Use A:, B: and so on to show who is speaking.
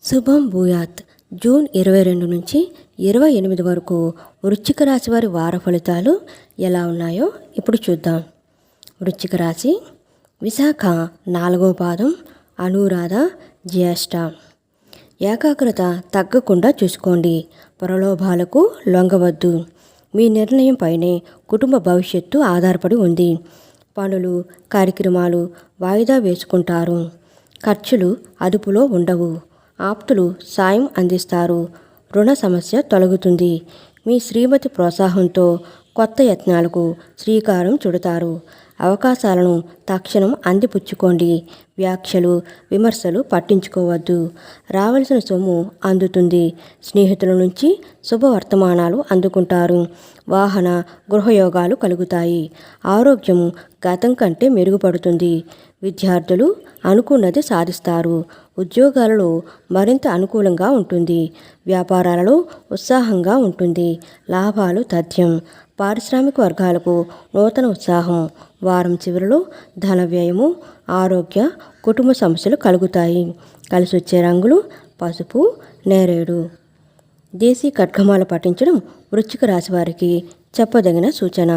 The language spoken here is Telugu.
A: శుభం భూయాత్. జూన్ 22 నుంచి 28 వరకు వృశ్చిక రాశి వారి వార ఫలితాలు ఎలా ఉన్నాయో ఇప్పుడు చూద్దాం. వృశ్చిక రాశి: విశాఖ 4వ పాదం, అనురాధ, జ్యేష్ఠ. ఏకాగ్రత తగ్గకుండా చూసుకోండి. ప్రలోభాలకు లొంగవద్దు. మీ నిర్ణయం పైనే కుటుంబ భవిష్యత్తు ఆధారపడి ఉంది. పనులు, కార్యక్రమాలు వాయిదా వేసుకుంటారు. ఖర్చులు అదుపులో ఉండవు. ఆప్తులు సాయం అందిస్తారు. రుణ సమస్య తొలగుతుంది. మీ శ్రీమతి ప్రోత్సాహంతో కొత్త యత్నాలకు శ్రీకారం చుడతారు. అవకాశాలను తక్షణం అందిపుచ్చుకోండి. వ్యాఖ్యలు, విమర్శలు పట్టించుకోవద్దు. రావలసిన సొమ్ము అందుతుంది. స్నేహితుల నుంచి శుభవర్తమానాలు అందుకుంటారు. వాహన, గృహయోగాలు కలుగుతాయి. ఆరోగ్యం గతం కంటే మెరుగుపడుతుంది. విద్యార్థులు అనుకున్నది సాధిస్తారు. ఉద్యోగాలలో మరింత అనుకూలంగా ఉంటుంది. వ్యాపారాలలో ఉత్సాహంగా ఉంటుంది. లాభాలు తథ్యం. పారిశ్రామిక వర్గాలకు నూతన ఉత్సాహం. వారం చివరిలో ధన వ్యయము, ఆరోగ్య, కుటుంబ సమస్యలు కలుగుతాయి. కలిసొచ్చే రంగులు పసుపు, నేరేడు. దేశీ ఖడ్గమాల పఠించడం వృశ్చిక రాశి వారికి చెప్పదగిన సూచన.